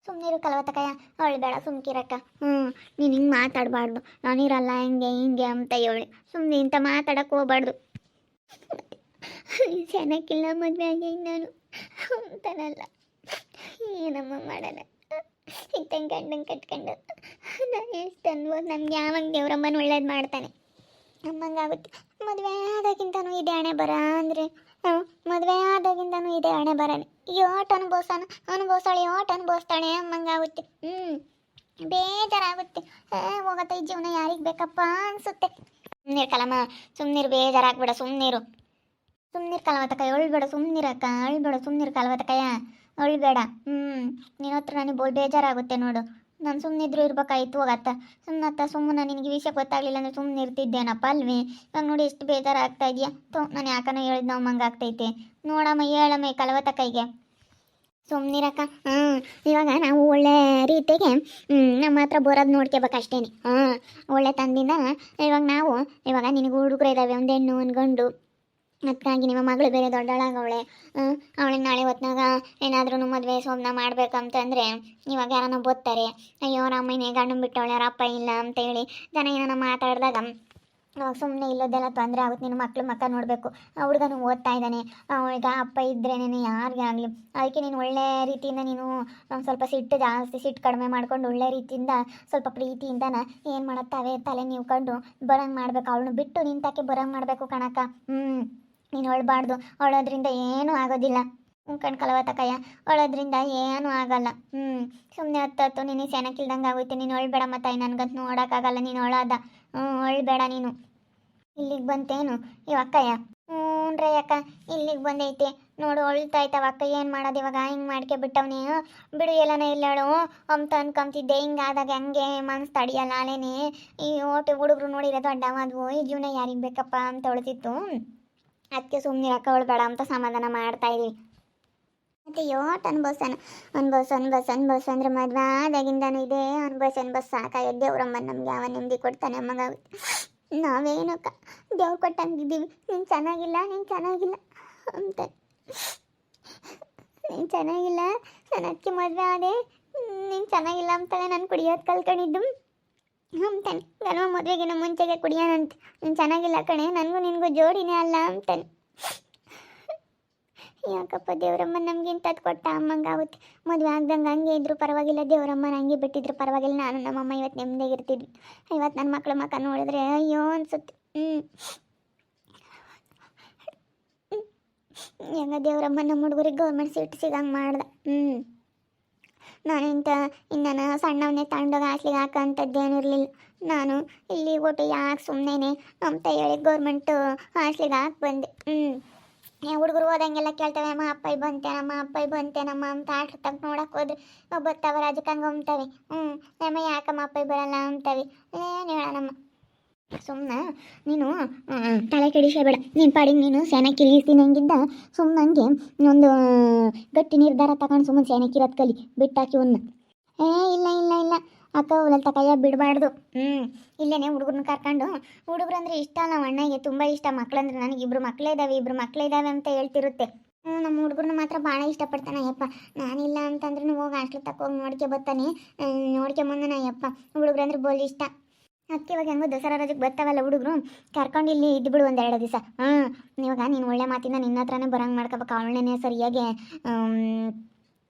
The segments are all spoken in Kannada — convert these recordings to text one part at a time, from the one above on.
ಸುಮ್ಮನಿರು ಕಲವತ್ತಕಾಯ ಅವಳು ಬೇಡ ಸುಮ್ಕಿರಕ್ಕ. ನೀನು ಹಿಂಗೆ ಮಾತಾಡಬಾರ್ದು. ನಾನಿರಲ್ಲ ಹಿಂಗೆ ಹಿಂಗೆ ಅಂತ ಹೇಳಿ ಸುಮ್ಮನೆ ಇಂಥ ಮಾತಾಡಕ್ಕೆ ಹೋಗ್ಬಾರ್ದು. ಚೆನ್ನಾಗಿಲ್ಲ ಮದುವೆ ಆಗಿ ನಾನು ಅಂತಾನಲ್ಲ, ಏನಮ್ಮ ಮಾಡೋಣ. ಇತ್ತಂಗೆ ಗಂಡಂಗೆ ಕಟ್ಕೊಂಡು ನಾನು ಎಷ್ಟು ಅನ್ಬೋದು. ನಮ್ಗೆ ಯಾವಾಗ ದೇವ್ರಮ್ಮನ ಒಳ್ಳೇದು ಮಾಡ್ತಾನೆ ನಮ್ಮಂಗಾಗುತ್ತೆ. ಮದುವೆ ಆದಾಗಿಂತನೂ ಇದೆ ಹಣೆ ಬರ ಅಂದರೆ ಮದುವೆ ಆದಾಗಿಂತನೂ ಇದೆ ಹಣೆ ಬರನೆ. ಯೋಟ್ ಅನುಭವಿಸ್ತಾಳೆ ಯೋಟ್ ಅನುಭವಿಸ್ತಾಳೆ ಅಮ್ಮಂಗಾಗುತ್ತೆ. ಬೇಜಾರಾಗುತ್ತೆ. ಹೋಗತ್ತೆ ಈ ಜೀವನ ಯಾರಿಗೆ ಬೇಕಪ್ಪ ಅನಿಸುತ್ತೆ. ಸುಮ್ಮನಿರು ಕಲಮ್ಮ, ಸುಮ್ಮನಿರು, ಬೇಜಾರಾಗ್ಬೇಡ, ಸುಮ್ಮನಿರು ಕಲವತ್ತಕಾಯ, ಅಳ್ಬೇಡ, ಸುಮ್ಮನಿರಕ್ಕ, ಅಳ್ಬೇಡ, ಸುಮ್ಮನಿರು ಕಲವತ್ತಕಾಯ, ಅಳ್ಬೇಡ. ನಿನ್ನ ಹತ್ರ ನನಗೆ ಬೇಜಾರಾಗುತ್ತೆ ನೋಡು. ನಾನು ಸುಮ್ಮನಿದ್ರು ಇರ್ಬೇಕಾಯ್ತು ಹೋಗತ್ತ. ಸುಮ್ಮನೆ ನಿನಗೆ ವಿಷಯ ಗೊತ್ತಾಗಲಿಲ್ಲ ಅಂದರೆ ಸುಮ್ಮನೆ ಇರ್ತಿದ್ದೇನಪ್ಪ ಅಲ್ವೇ. ಇವಾಗ ನೋಡಿ ಎಷ್ಟು ಬೇಜಾರಾಗ್ತಾ ಇದೆಯಾ. ನಾನು ಯಾಕನ ಹೇಳಿದ್ ನಾವು ಮಂಗೆ ಆಗ್ತೈತೆ ನೋಡಮ್ಮ, ಹೇಳಮ್ಮ ಈ ಕಲವತ್ತಕಾಯಿಗೆ. ಸುಮ್ಮನಿರಕ್ಕ. ಇವಾಗ ನಾವು ಒಳ್ಳೆ ರೀತಿಗೆ ನಮ್ಮ ಹತ್ರ ಬರೋದು ನೋಡ್ಕೋಬೇಕು ಅಷ್ಟೇ. ಒಳ್ಳೆ ತಂದಿಂದ ಇವಾಗ ನಿನಗೆ ಹುಡುಗರು ಇದ್ದಾವೆ, ಒಂದು ಹೆಣ್ಣು ಒಂದು ಗಂಡು. ಅದಕ್ಕಾಗಿ ನಿಮ್ಮ ಮಗಳು ಬೇರೆ ದೊಡ್ಡಳಾಗವಳೆ. ಅವಳಿಗೆ ನಾಳೆ ಹೊತ್ನಾಗ ಏನಾದ್ರೂ ಮದುವೆ ಸೋಮನ ಮಾಡ್ಬೇಕಂತಂದರೆ ಇವಾಗ ಯಾರನ್ನ ಬೋದ್ತಾರೆ. ಅಯ್ಯೋ ರಾಮಯ್ಯನೇ ಗಂಡು ಬಿಟ್ಟವಳೆ, ಅವ್ರ ಅಪ್ಪ ಇಲ್ಲ ಅಂತೇಳಿ ಜನ ಏನೋ ಮಾತಾಡಿದಾಗ ಅವಾಗ ಸುಮ್ಮನೆ ಇಲ್ಲದೆಲ್ಲ ತೊಂದರೆ ಆಗುತ್ತೆ. ನಿನ್ನ ಮಕ್ಕ ನೋಡಬೇಕು. ಹುಡುಗನು ಓದ್ತಾ ಇದ್ದಾನೆ, ಅವಳಿಗೆ ಅಪ್ಪ ಇದ್ರೇನೆ ಯಾರಿಗೆ ಆಗಲಿ. ಅದಕ್ಕೆ ನೀನು ಒಳ್ಳೆ ರೀತಿಯಿಂದ ನೀನು ಸ್ವಲ್ಪ ಸಿಟ್ಟು ಕಡಿಮೆ ಮಾಡ್ಕೊಂಡು ಒಳ್ಳೆ ರೀತಿಯಿಂದ ಸ್ವಲ್ಪ ಪ್ರೀತಿಯಿಂದನ ಏನು ಮಾಡುತ್ತಾವೆ ತಲೆ ನೀವು ಕಂಡು ಬರಂಗೆ ಮಾಡಬೇಕು. ಅವಳನ್ನು ಬಿಟ್ಟು ನಿಂತಕ್ಕೆ ಬರಂಗೆ ಮಾಡಬೇಕು ಕಣಕ್ಕ. ನೀನು ಅಳ್ಬಾರ್ದು. ಅಳೋದ್ರಿಂದ ಏನೂ ಆಗೋದಿಲ್ಲ ಕಣ್ ಕಲವತ್ತಕಾಯ, ಅಳೋದ್ರಿಂದ ಏನೂ ಆಗಲ್ಲ. ಸುಮ್ಮನೆ ಹತ್ತು ನೀನು ಸೆನಕ್ಕಿಲ್ದಂಗೆ ಆಗುತ್ತೆ. ನೀನು ಅಳ್ಬೇಡ ತಾಯಿ, ನನಗಂತೂ ನೋಡೋಕ್ಕಾಗಲ್ಲ ನೀನು ಅಳೋದ. ಅಳ್ಬೇಡ ನೀನು. ಇಲ್ಲಿಗೆ ಬಂತೇನು ಇವ ಅಕ್ಕಯ್ಯ? ಹ್ಞೂನ್ರಿ ಅಕ್ಕ, ಇಲ್ಲಿಗೆ ಬಂದೈತೆ ನೋಡು. ಅಳ್ತಾಯ್ತವ ಅಕ್ಕ, ಏನು ಮಾಡೋದು ಇವಾಗ? ಹಿಂಗೆ ಮಾಡ್ಕೆ ಬಿಟ್ಟವನೇ. ಬಿಡು ಎಲ್ಲನ ಇಲ್ಲಾಳು ಅಂತ ಅನ್ಕೊಂತಿದ್ದೆ. ಹಿಂಗಾದಾಗ ಹಂಗೆ ಮನ್ಸು ತಡಿಯಲ್ಲ ಅಲ್ಲೇನೆ. ಈ ಓಟು ಹುಡುಗರು ನೋಡಿರೋ ದೊಡ್ಡವಾದ್ವು, ಈ ಜೀವನ ಯಾರಿಗೆ ಬೇಕಪ್ಪ ಅಂತ ಹೊಳ್ತಿತ್ತು. ಅದಕ್ಕೆ ಸುಮ್ಮನಿರಕ್ಕ, ಅಳ್ಬೇಡ ಅಂತ ಸಮಾಧಾನ ಮಾಡ್ತಾಯಿದ್ವಿ. ಮತ್ತು ಯೋಟ್ ಅನ್ಭವ್ಸ ಅಂದ್ರೆ ಮದುವೆ ಆದಾಗಿಂದನೂ ಇದೆ ಅನ್ಭವ್ಸ ಸಾಕಾಗ. ದೇವ್ರಮ್ಮ ನಮ್ಗೆ ಯಾವ ನೆಮ್ಮದಿ ಕೊಡ್ತಾನೆ ಅಮ್ಮಗ. ನಾವೇನಕ್ಕ ದೇವ್ರು ಕೊಟ್ಟಂಗಿದ್ದೀವಿ. ನೀನು ಚೆನ್ನಾಗಿಲ್ಲ ಅಂತ. ನೀನು ಚೆನ್ನಾಗಿಲ್ಲ, ನಾನು ಅದಕ್ಕೆ ಮದುವೆ ಆದೆ. ನೀನು ಚೆನ್ನಾಗಿಲ್ಲ ಅಂತಾಳೆ ನಾನು ಕುಡಿಯೋದು ಕಲ್ತ್ಕೊಂಡಿದ್ದು ಅಂತಾನೆ. ಗಲ್ವ ಮದುವೆಗಿನ ಮುಂಚೆಗೆ ಕುಡಿಯೋಣಂತೆ. ನೀನು ಚೆನ್ನಾಗಿಲ್ಲ ಕಣೆ, ನನಗೂ ನಿನಗೂ ಜೋಡಿನೇ ಅಲ್ಲ ಅಂತಾನೆ. ಯಾಕಪ್ಪ ದೇವರಮ್ಮ ನಮ್ಗೆ ಇಂಥದ್ದು ಕೊಟ್ಟ ಅಮ್ಮಂಗಾಗುತ್ತೆ. ಮದುವೆ ಆಗ್ದಂಗೆ ಹಂಗೆ ಇದ್ರು ಪರವಾಗಿಲ್ಲ, ದೇವರಮ್ಮನ ಹಂಗೆ ಬಿಟ್ಟಿದ್ರು ಪರವಾಗಿಲ್ಲ. ನಾನು ನಮ್ಮಮ್ಮ ಇವತ್ತು ನೆಮ್ಮದಿಯಾಗಿರ್ತಿದ್ವಿ. ಇವತ್ತು ನನ್ನ ಮಕ್ಳ ಮಕ್ಕ ನೋಡಿದ್ರೆ ಅಯ್ಯೋ ಅನ್ಸುತ್ತೆ. ಹೆಂಗ ದೇವರಮ್ಮ ನಮ್ಮ ಹುಡುಗರಿಗೆ ಗೌರ್ಮೆಂಟ್ ಸೀಟ್ ಸಿಗಂಗೆ ಮಾಡ್ದೆ. ನಾನು ಇನ್ನು ಸಣ್ಣವನ್ನೇ ತಗೊಂಡೋಗಿ ಹಾಸ್ಲಿಗೆ ಹಾಕೋಂಥದ್ದೇನಿರಲಿಲ್ಲ. ನಾನು ಇಲ್ಲಿ ಒಟ್ಟು ಯಾಕೆ ಸುಮ್ಮನೆ ಅಂತ ಹೇಳಿ ಗೌರ್ಮೆಂಟು ಹಾಸ್ಲಿಗೆ ಹಾಕಿ ಬಂದೆ. ಹುಡುಗರು ಹೋದಂಗೆಲ್ಲ ಕೇಳ್ತವೆ, ಅಮ್ಮ ಅಪ್ಪಾಯಿ ಬಂತೇನಮ್ಮ ಅಂತ ಆಟ ತಗ ನೋಡಕ್ಕೆ ಹೋದ್ರೆ ಬರ್ತಾವ ರಾಜಕ್ಕಂಗೆ ಅಂತವೆ. ನಮ್ಮ ಯಾಕಮ್ಮ ಅಪ್ಪಾಯಿ ಬರಲ್ಲ ಅಂತವೆ. ಏನು ಹೇಳೋಣಮ್ಮ. ಸುಮ್ಮನೆ ನೀನು ತಲೆ ಕೆಡಿಸಬೇಡ. ನೀನು ಪಾಡಿಗೆ ನೀನು ಸೆನಕ್ಕಿರಿಸ್ತೀನಿ ಹಂಗಿದ್ದ ಸುಮ್ಮನಂಗೆ ಒಂದು ಗಟ್ಟಿ ನಿರ್ಧಾರ ತಗೊಂಡು ಸುಮ್ಮನೆ ಸೆನಕ್ಕಿರೋದು ಕಲಿ, ಬಿಟ್ಟಾಕಿ ಒಂದು. ಇಲ್ಲ ಅಕ್ಕ ಅವಳಲ್ಲಿ ತಕಯ್ಯ ಬಿಡಬಾರ್ದು. ಇಲ್ಲೇನೆ ಹುಡುಗರನ್ನ ಕರ್ಕೊಂಡು, ಹುಡುಗರು ಅಂದರೆ ಇಷ್ಟ ಅಲ್ಲ ಅಣ್ಣಗೆ, ತುಂಬ ಇಷ್ಟ. ಮಕ್ಕಳಂದ್ರೆ ನನಗೆ ಇಬ್ಬರು ಮಕ್ಕಳೇ ಇದ್ದಾವೆ ಅಂತ ಹೇಳ್ತಿರುತ್ತೆ. ನಮ್ಮ ಹುಡುಗರನ್ನ ಮಾತ್ರ ಭಾಳ ಇಷ್ಟಪಡ್ತಾನೆ ಅಯ್ಯಪ್ಪ. ನಾನಿಲ್ಲ ಅಂತಂದ್ರೂ ಹೋಗಿ ಹಾಸ್ಟ್ಲು ತಕೋಗಿ ನೋಡ್ಕೊಬರ್ತಾನೆ. ನೋಡ್ಕೊಂಬಂದನ ಅಯ್ಯಪ್ಪ. ಹುಡುಗರಂದ್ರೆ ಬೋಲ್ ಇಷ್ಟ. ಅದಕ್ಕೆ ಇವಾಗ ಹೆಂಗೋ ದಸರಾ ರಜೆಗೆ ಬರ್ತಾವಲ್ಲ ಹುಡುಗರು, ಕರ್ಕೊಂಡು ಇಲ್ಲಿ ಇದ್ಬಿಡು ಒಂದು 2 ದಿವಸ. ಇವಾಗ ನೀನು ಒಳ್ಳೆ ಮಾತಿಂದ ನಿನ್ನ ಹತ್ರನೇ ಬರೋಂಗೆ ಮಾಡ್ಕೋಬೇಕು. ಅವಳನ್ನೇ ಸರಿಯಾಗಿ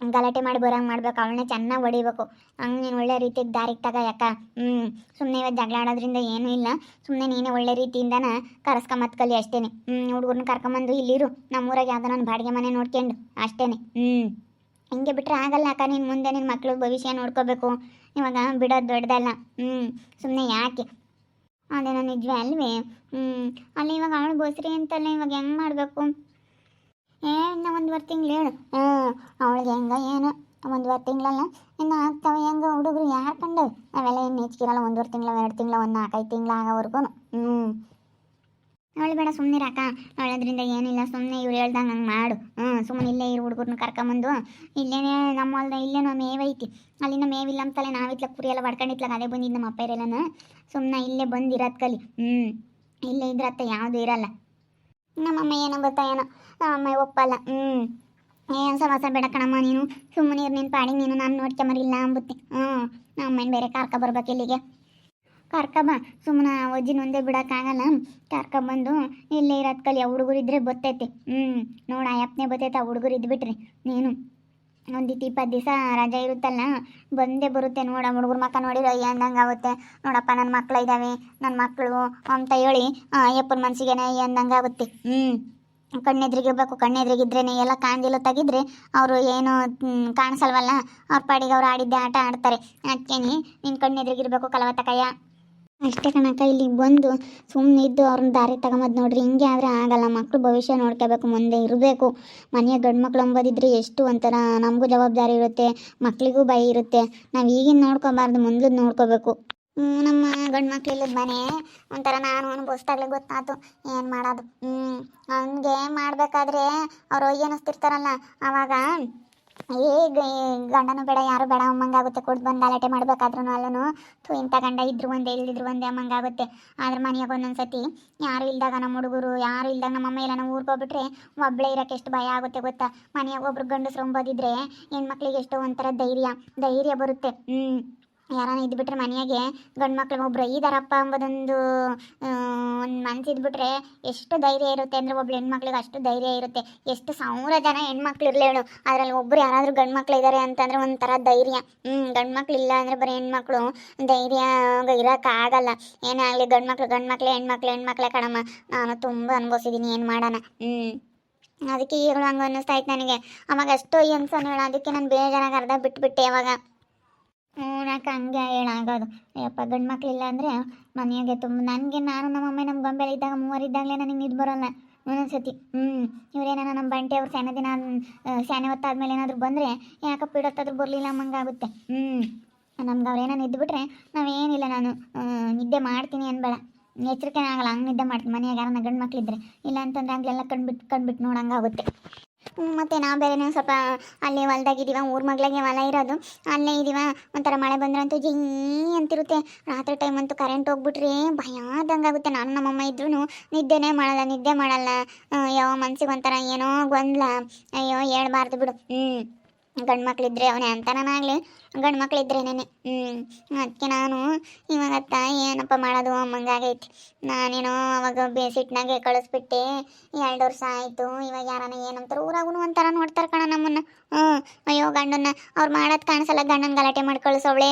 ಗಲಾಟೆ ಮಾಡಿ ಬರೋಂಗೆ ಮಾಡ್ಬೇಕು. ಅವಳನ್ನೇ ಚೆನ್ನಾಗಿ ಹೊಡಿಬೇಕು. ಹಂಗೆ ನೀನು ಒಳ್ಳೆ ರೀತಿಗೆ ದಾರಿಗೆ ತಗ ಯಾಕ. ಸುಮ್ಮನೆ ಇವತ್ತು ಜಗಳ ಆಡೋದ್ರಿಂದ ಏನೂ ಇಲ್ಲ. ಸುಮ್ಮನೆ ನೀನೇ ಒಳ್ಳೆ ರೀತಿಯಿಂದನ ಕರೆಸ್ಕೊಂಬತ್ತು ಕಲಿ ಅಷ್ಟೇ. ಹುಡುಗರನ್ನ ಕರ್ಕೊಂಬಂದು ಇಲ್ಲಿರು, ನಮ್ಮೂರಾಗ ಯಾವುದೋ ನಾನು ಬಾಡಿಗೆ ಮನೆ ನೋಡ್ಕೊಂಡು ಅಷ್ಟೇ. ಹಿಂಗೆ ಬಿಟ್ಟರೆ ಆಗಲ್ಲ ಅಕ್ಕ. ನೀನು ಮುಂದೆ ನಿನ್ನ ಮಕ್ಕಳು ಭವಿಷ್ಯ ನೋಡ್ಕೋಬೇಕು. ಇವಾಗ ಬಿಡೋದು ದೊಡ್ಡದಲ್ಲ. ಸುಮ್ಮನೆ ಯಾಕೆ? ಅದೇನೋ ನಿಜವೇ ಅಲ್ವೇ. ಅಲ್ಲಿ ಇವಾಗ ಅವಳು ಬೋಸ್ರಿ ಅಂತಲ್ಲ, ಇವಾಗ ಹೆಂಗೆ ಮಾಡಬೇಕು? ಇನ್ನು 1 ತಿಂಗಳು ಹೇಳು. ಅವಳಿಗೆ ಹೆಂಗ ಏನೋ 1 ತಿಂಗಳಲ್ಲ ಇನ್ನು ಆಗ್ತವೆ. ಹೆಂಗ ಹುಡುಗರು ಯಾರು ಕಂಡವು ಅವೆಲ್ಲ ಇನ್ನು ಹೆಚ್ಚಿರಲ್ಲ. 1 ತಿಂಗಳು 2 ತಿಂಗಳು 4-5 ತಿಂಗಳು ಆಗೋವರೆಗೂ. ಅವಳು ಬೇಡ, ಸುಮ್ಮನಿರಕ್ಕ. ಅವಳದ್ರಿಂದ ಏನಿಲ್ಲ. ಸುಮ್ಮನೆ ಇವ್ರು ಹೇಳ್ದಂಗೆ ಹಂಗೆ ಮಾಡು. ಸುಮ್ಮನೆ ಇಲ್ಲೇ ಇರು. ಹುಡುಗರನ್ನ ಕರ್ಕೊಂಬಂದು ಇಲ್ಲೇನೇ ನಮ್ಮ ಹೊಲ್ದ ಇಲ್ಲೇನೋ ಮೇವೈತಿ, ಅಲ್ಲಿನ ಮೇವಿಲ್ಲ ಅಂತಲೇ ನಾವಿತ್ಲ ಕುರಿ ಎಲ್ಲ ಹೊಡ್ಕೊಂಡಿತ್ಲಾಗ ಅದೇ ಬಂದಿದ್ದು ನಮ್ಮ ಅಪ್ಪ ಇರಲ್ಲನ. ಸುಮ್ಮನೆ ಇಲ್ಲೇ ಬಂದಿರೋದು ಕಲಿ. ಇಲ್ಲೇ ಇದ್ರತ್ತ ಯಾವುದೂ ಇರಲ್ಲ. ನಮ್ಮಮ್ಮ ಏನೋ ಗೊತ್ತಾ ಏನೋ ನಮ್ಮಮ್ಮ ಒಪ್ಪಲ್ಲ. ಏನು ಸಮಾಸ ಬೇಡ ಕಣಮ್ಮ ನೀನು, ಸುಮ್ಮನೆ ನಿನ್ನ ಪಾಡಿಗೆ ನೀನು, ನಾನು ನೋಡ್ಕೊಂಬರಿಲ್ಲ ಅಂಬುತ್ತೆ. ನಮ್ಮ ಅಮ್ಮನ ಬೇರೆ ಬರ್ಬೇಕು ಇಲ್ಲಿಗೆ. ಕರ್ಕಬ, ಸುಮ್ಮನೆ ಅಜ್ಜಿನ ಒಂದೇ ಬಿಡೋಕ್ಕಾಗಲ್ಲ. ಕರ್ಕೊಬಂದು ಇಲ್ಲೇ ಇರೋದು ಕಲಿ. ಆ ಹುಡುಗರು ಇದ್ರೆ ಬತ್ತೈತಿ. ನೋಡು ಅಯ್ಯಪ್ಪನೇ ಬತ್ತೈತೆ. ಆ ಹುಡುಗರು ಇದ್ಬಿಟ್ರಿ ನೀನು ಒಂದಿತ್ತು 20 ದಿವಸ ರಜೆ ಇರುತ್ತಲ್ಲ, ಬಂದೇ ಬರುತ್ತೆ. ನೋಡ ಹುಡುಗರ ಮಕ್ಕ ನೋಡಿರೋ ಅಂದಂಗೆ ಆಗುತ್ತೆ. ನೋಡಪ್ಪ ನನ್ನ ಮಕ್ಳು ಇದ್ದಾವೆ, ನನ್ನ ಮಕ್ಕಳು ಅಂತ ಹೇಳಿ ಅಯ್ಯಪ್ಪನ ಮನಸ್ಸಿಗೆ ಅಂದಂಗೆ ಆಗುತ್ತೆ. ಕಣ್ಣೆದ್ರಿಗಿರ್ಬೇಕು. ಕಣ್ಣೆದ್ರಿಗಿದ್ರೇನೆ ಎಲ್ಲ ಕಾಂಜಿಲು ತೆಗಿದ್ರೆ ಅವರು ಏನು ಕಾಣಿಸಲ್ವಲ್ಲ, ಅವ್ರ ಪಾಡಿಗೆ ಅವ್ರು ಆಡಿದ್ದೆ ಆಟ ಆಡ್ತಾರೆ. ಅದಕ್ಕೆ ನಿನ್ನ ಕಣ್ಣೆದ್ರಿಗಿರ್ಬೇಕು ಕಲವತ್ತಕಯ್ಯ. ಅಷ್ಟೇ ಕಣಕ್ಕ, ಇಲ್ಲಿಗೆ ಬಂದು ಸುಮ್ಮನೆ ಇದ್ದು ಅವ್ರನ್ನ ದಾರಿ ತಗೊಂಬದು ನೋಡ್ರಿ. ಹಿಂಗೆ ಆದರೆ ಆಗಲ್ಲ. ಮಕ್ಕಳು ಭವಿಷ್ಯ ನೋಡ್ಕೋಬೇಕು, ಮುಂದೆ ಇರಬೇಕು. ಮನೆಯ ಗಂಡು ಮಕ್ಳು ಅಂಬೋದಿದ್ರೆ ಎಷ್ಟು ಒಂಥರ ನಮಗೂ ಜವಾಬ್ದಾರಿ ಇರುತ್ತೆ, ಮಕ್ಕಳಿಗೂ ಭಯ ಇರುತ್ತೆ. ನಾವು ಈಗಿನ ನೋಡ್ಕೊಬಾರ್ದು, ಮುಂದ್ಲದ್ದು ನೋಡ್ಕೋಬೇಕು. ನಮ್ಮ ಗಂಡು ಮಕ್ಳು ಇಲ್ಲದ ಮನೆ ಒಂಥರ ನಾನು ಅನುಭವಿಸ್ದಾಗ್ಲೇ ಗೊತ್ತಾಯ್ತು ಏನು ಮಾಡೋದು. ಹಂಗೆ ಮಾಡಬೇಕಾದ್ರೆ ಅವ್ರು ಅನ್ನಿಸ್ತಿರ್ತಾರಲ್ಲ, ಆವಾಗ ಗಂಡನೂ ಬೇಡ ಯಾರು ಬೇಡ ಅಮ್ಮಂಗಾಗುತ್ತೆ. ಕೊಟ್ಟು ಬಂದು ಗಲಾಟೆ ಮಾಡ್ಬೇಕಾದ್ರೂ ಅಲ್ಲೂ ಇಂಥ ಗಂಡ ಇದ್ರು ಒಂದೇ ಇಲ್ದಿದ್ರು ಒಂದೇ ಅಮ್ಮಂಗಾಗುತ್ತೆ. ಆದ್ರೆ ಮನೆಯಾಗ ಒಂದೊಂದ್ಸತಿ ಯಾರು ಇಲ್ದಾಗ, ನಮ್ಮ ಹುಡುಗರು ಯಾರು ಇಲ್ದಾಗ, ನಮ್ಮಮ್ಮ ಎಲ್ಲ ನಾವು ಊರ್ಗೋಗ್ಬಿಟ್ರೆ ಒಬ್ಬಳೇ ಇರೋಕ್ಕೆ ಎಷ್ಟು ಭಯ ಆಗುತ್ತೆ ಗೊತ್ತಾ. ಮನೆಯಾಗ ಒಬ್ರು ಗಂಡಸ್ರು ಅಂಬೋದಿದ್ರೆ ಹೆಣ್ಮಕ್ಳಿಗೆ ಎಷ್ಟೋ ಒಂಥರ ಧೈರ್ಯ ಬರುತ್ತೆ. ಯಾರಾನ ಇದ್ಬಿಟ್ರೆ ಮನೆಯಾಗೆ ಗಂಡು ಮಕ್ಳಿಗೆ ಒಬ್ರು ಇದಾರಪ್ಪ ಅಂಬೋದೊಂದು ಒಂದು ಮನ್ಸು ಇದ್ಬಿಟ್ರೆ ಎಷ್ಟು ಧೈರ್ಯ ಇರುತ್ತೆ ಅಂದರೆ, ಒಬ್ಳು ಹೆಣ್ಮಕ್ಳಿಗೆ ಅಷ್ಟು ಧೈರ್ಯ ಇರುತ್ತೆ. ಎಷ್ಟು 1000 ಜನ ಹೆಣ್ಮಕ್ಳು ಇರಲಿ ಹೇಳು, ಅದರಲ್ಲಿ ಒಬ್ರು ಯಾರಾದರೂ ಗಂಡು ಮಕ್ಳು ಇದ್ದಾರೆ ಅಂತಂದರೆ ಒಂಥರ ಧೈರ್ಯ. ಗಂಡು ಮಕ್ಳು ಇಲ್ಲ ಅಂದರೆ ಬರೀ ಹೆಣ್ಮಕ್ಳು ಧೈರ್ಯ ಇರೋಕ್ಕಾಗಲ್ಲ. ಏನೇ ಆಗಲಿ ಗಂಡು ಮಕ್ಳೇ ಹೆಣ್ಮಕ್ಳೇ ಕಣಮ್ಮ. ನಾನು ತುಂಬ ಅನುಭವಿಸಿದ್ದೀನಿ, ಏನು ಮಾಡೋಣ. ಅದಕ್ಕೆ ಈಗಲೂ ಹಂಗೆ ಅನ್ನಿಸ್ತಾ ಇತ್ತು ನನಗೆ. ಅವಾಗ ಅಷ್ಟು ಅನ್ಸೋನು ಹೇಳ, ಅದಕ್ಕೆ ನಾನು ಬೇಜಾರಾಗಿ ಅರ್ಧ ಬಿಟ್ಬಿಟ್ಟೆ ಅವಾಗ. ನಾಕೆ ಹಂಗೆ ಹೇಳಾಗೋದು. ಅಯ್ಯಪ್ಪ ಗಂಡು ಮಕ್ಳಿಲ್ಲ ಅಂದರೆ ಮನೆಯಾಗೆ ನನಗೆ ನಾನು ನಮ್ಮಮ್ಮ ನಮ್ಮ ಗೊಂಬೆಲಿ ಇದ್ದಾಗ 3 ಇದ್ದಾಗಲೇ ನನಗೆ ನಿದ್ದು ಬರೋಲ್ಲ ಒಂದೊಂದ್ಸತಿ. ಇವರೇನಾರ ನಮ್ಮ ಬಂಟೆ ಅವ್ರು ಸ್ಯಾನೆ ದಿನ ಸ್ಯಾನೆ ಹೊತ್ತಾದ್ಮೇಲೆ ಏನಾದರೂ ಬಂದರೆ ಯಾಕಪ್ಪ ಇಡೋತ್ತಾದ್ರೂ ಬರಲಿಲ್ಲ ಅಮ್ಮಂಗಾಗುತ್ತೆ. ನಮ್ಗೆ ಅವ್ರೇನೋ ಇದ್ದುಬಿಟ್ರೆ ನಾವೇನಿಲ್ಲ, ನಾನು ನಿದ್ದೆ ಮಾಡ್ತೀನಿ ಅನ್ಬೇಡ, ಎಚ್ಚರಿಕೆನೇ ಆಗಲ್ಲ, ಹಂಗೆ ನಿದ್ದೆ ಮಾಡ್ತೀನಿ. ಮನೆಯಾಗ ಯಾರನ್ನ ಗಂಡು ಮಕ್ಳಿದ್ರೆ, ಇಲ್ಲ ಅಂತಂದ್ರೆ ಆಗಲೆಲ್ಲ ಕಣ್ಬಿಟ್ಟು ನೋಡಂಗಾಗುತ್ತೆ. ಮತ್ತು ನಾವು ಬೇರೆನೇ ಸ್ವಲ್ಪ ಅಲ್ಲಿ ಹೊಲ್ದಾಗಿದ್ದೀವ, ಊರ ಮಗ್ಳಿಗೆ ಹೊಲ ಇರೋದು, ಅಲ್ಲೇ ಇದ್ದೀವ. ಒಂಥರ ಮಳೆ ಬಂದ್ರಂತೂ ಜೀ ಅಂತಿರುತ್ತೆ. ರಾತ್ರಿ ಟೈಮ್ ಅಂತೂ ಕರೆಂಟ್ ಹೋಗ್ಬಿಟ್ರೆ ಭಯಾದಂಗಾಗುತ್ತೆ. ನಾನು ನಮ್ಮಮ್ಮ ಇದ್ರೂ ನಿದ್ದೆ ಮಾಡಲ್ಲ. ಯಾವ ಮನ್ಸಿಗೆ ಒಂಥರ ಏನೋ ಗೊಂದಲ. ಅಯ್ಯೋ ಹೇಳ್ಬಾರ್ದು ಬಿಡು. ಗಂಡು ಮಕ್ಳಿದ್ರೆ ಅವನೇ ಅಂತಾನಾಗಲಿ, ಗಂಡು ಮಕ್ಳಿದ್ರೇನೆ. ಅದಕ್ಕೆ ನಾನು ಇವಾಗತ್ತ ಏನಪ್ಪ ಮಾಡೋದು ಅಮ್ಮಂಗಾಗೈತಿ. ನಾನೇನೋ ಅವಾಗ ಬೇಸಿಟ್ನಾಗೆ ಕಳಿಸ್ಬಿಟ್ಟೆ. 2 ವರ್ಷ ಆಯಿತು. ಇವಾಗ ಯಾರನ್ನ ಏನಂತಾರೆ ಊರಾಗೂ ಒಂಥರ ನೋಡ್ತಾರೆ ಕಣ ನಮ್ಮನ್ನು. ಅಯ್ಯೋ ಗಂಡನ್ನ ಅವ್ರು ಮಾಡೋದು ಕಾಣಿಸಲ್ಲ, ಗಂಡನ ಗಲಾಟೆ ಮಾಡಿ ಕಳಿಸೋವಳೆ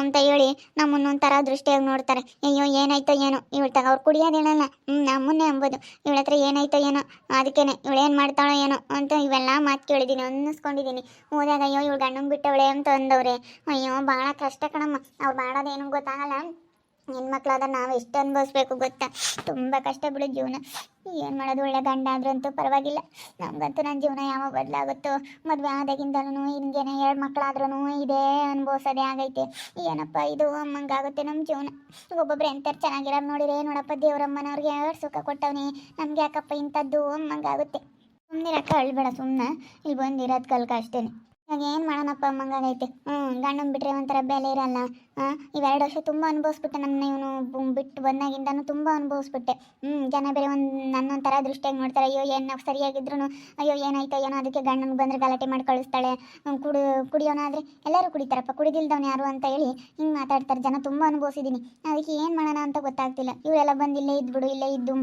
ಅಂತ ಹೇಳಿ ನಮ್ಮನ್ನು ಒಂಥರ ದೃಷ್ಟಿಯಾಗಿ ನೋಡ್ತಾರೆ. ಅಯ್ಯೋ ಏನಾಯ್ತೋ ಏನೋ ಇವಳ್ತಾಗ ಅವ್ರು ಕುಡಿಯೋದು ಹೇಳಲ್ಲ, ನಮ್ಮನ್ನೇ ಅಂಬೋದು. ಇವಳ ಹತ್ರ ಏನಾಯ್ತೋ ಏನೋ, ಅದಕ್ಕೇನೆ ಇವಳೇನು ಮಾಡ್ತಾಳೋ ಏನೋ ಅಂತ ಇವೆಲ್ಲ ಮಾತು ಕೇಳಿದ್ದೀನಿ, ಅನ್ನಿಸ್ಕೊಂಡಿದ್ದೀನಿ. ಹೋದಾಗ ಅಯ್ಯೋ ಇವಳು ಗಂಡಂಗೆ ಬಿಟ್ಟವಳೆ ಅಂತ ಅಂದವ್ರೆ. ಅಯ್ಯೋ ಭಾಳ ಕಷ್ಟ ಕಣಮ್ಮ. ಅವ್ರು ಮಾಡೋದೇನು ಗೊತ್ತಾಗಲ್ಲ. ಹೆಣ್ಮಕ್ಳಾದ ನಾವು ಎಷ್ಟು ಅನುಭವಿಸ್ಬೇಕು ಗೊತ್ತಾ. ತುಂಬ ಕಷ್ಟ ಬಿಡು ಜೀವನ. ಏನು ಮಾಡೋದು, ಒಳ್ಳೆ ಗಂಡ ಆದ್ರಂತೂ ಪರವಾಗಿಲ್ಲ. ನಮಗಂತೂ ನನ್ನ ಜೀವನ ಯಾವಾಗ ಬದಲಾಗುತ್ತೋ. ಮದುವೆ ಆದಾಗಿಂದಲೂ ಹಿಂಗೇನೆ 2 ಮಕ್ಕಳಾದ್ರೂ ಇದೇ ಅನುಭವಿಸೋದೇ ಆಗೈತೆ. ಏನಪ್ಪ ಇದು ಅಮ್ಮಂಗಾಗುತ್ತೆ ನಮ್ಮ ಜೀವನ. ಒಬ್ಬೊಬ್ರು ಎಂಥರು ಚೆನ್ನಾಗಿರೋರು ನೋಡಿದ್ರೆ ನೋಡಪ್ಪ ದೇವ್ರಮ್ಮನವ್ರಿಗೆ 2 ಸುಖ ಕೊಟ್ಟವನಿ, ನಮ್ಗೆ ಯಾಕಪ್ಪ ಇಂಥದ್ದು ಅಮ್ಮಂಗಾಗುತ್ತೆ. ಸುಮ್ಮನೆ ರೊಕ್ಕ ಅಳ್ಬೇಡ, ಸುಮ್ಮನೆ ಇಲ್ಲಿ ಬಂದಿರೋದು ಕಲ್ಕ ಅಷ್ಟೇ. ಇವಾಗ ಏನು ಮಾಡೋಣಪ್ಪ ಅಮ್ಮಂಗಾಗೈತೆ. ಗಂಡನ ಬಿಟ್ಟರೆ ಒಂಥರ ಬೆಲೆ ಇರಲ್ಲ. ಇವು 2 ವರ್ಷ ತುಂಬ ಅನುಭವಿಸ್ಬಿಟ್ಟೆ. ನನ್ನ ಇವನು ಬಿಟ್ಟು ಬಂದಾಗಿಂದನೂ ತುಂಬ ಅನುಭವಿಸ್ಬಿಟ್ಟೆ. ಜನ ಬೇರೆ ನನ್ನೊಂಥರ ದೃಷ್ಟಿಯಾಗಿ ನೋಡ್ತಾರೆ. ಅಯ್ಯೋ ಏನು ಸರಿಯಾಗಿದ್ರು ಅಯ್ಯೋ ಏನಾಯ್ತೋ ಏನೋ, ಅದಕ್ಕೆ ಗಂಡನಿಗೆ ಬಂದರೆ ಗಲಾಟೆ ಮಾಡಿ ಕಳಿಸ್ತಾಳೆ. ಕುಡಿಯೋನಾದರೆ ಎಲ್ಲರೂ ಕುಡಿತಾರಪ್ಪ, ಕುಡಿದಿಲ್ದವನು ಯಾರು ಅಂತ ಹೇಳಿ ಹಿಂಗೆ ಮಾತಾಡ್ತಾರೆ ಜನ. ತುಂಬ ಅನುಭವಿಸಿದ್ದೀನಿ. ಅದಕ್ಕೆ ಏನು ಮಾಡೋಣ ಅಂತ ಗೊತ್ತಾಗ್ತಿಲ್ಲ. ಇವರೆಲ್ಲ ಬಂದು ಇಲ್ಲೇ ಇದ್ಬಿಡು, ಇಲ್ಲೇ ಇದ್ದು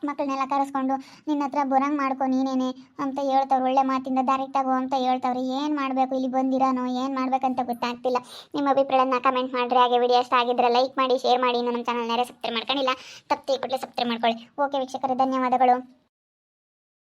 ಮಕ್ಕಳನ್ನೆಲ್ಲ ಕರೆಸ್ಕೊಂಡು ನಿನ್ನ ಹತ್ರ ಬರಂಗೆ ಮಾಡ್ಕೊ ನೀನೇನೆ ಅಂತ ಹೇಳ್ತವ್ರು. ಒಳ್ಳೆ ಮಾತಿಂದ ಡೈರೆಕ್ಟ್ ಆಗೋ ಅಂತ ಹೇಳ್ತವ್ರೆ. ಏನು ಮಾಡಬೇಕು, ಇಲ್ಲಿ ಬಂದಿರೋನೋ ಏನು ಮಾಡಬೇಕಂತ ಗೊತ್ತಾಗ್ತಿಲ್ಲ. ನಿಮ್ಮ ಅಭಿಪ್ರಾಯನ ಕಮೆಂಟ್ ಮಾಡಿರಿ. ಹಾಗೆ ವಿಡಿಯೋ ಇಷ್ಟ ಆಗಿದ್ರೆ ಲೈಕ್ ಮಾಡಿ, ಶೇರ್ ಮಾಡಿ. ಇನ್ನು ನಮ್ಮ ಚಾನಲ್ನಾರೆ ಸಬ್ಸ್ಕ್ರೈಬ್ ಮಾಡ್ಕೊಂಡಿಲ್ಲ, ತಪ್ಪು ಕೂಡಲೇ ಸಬ್ಸ್ಕ್ರೈಬ್ ಮಾಡ್ಕೊಳ್ಳಿ. ಓಕೆ ವೀಕ್ಷಕರೇ, ಧನ್ಯವಾದಗಳು.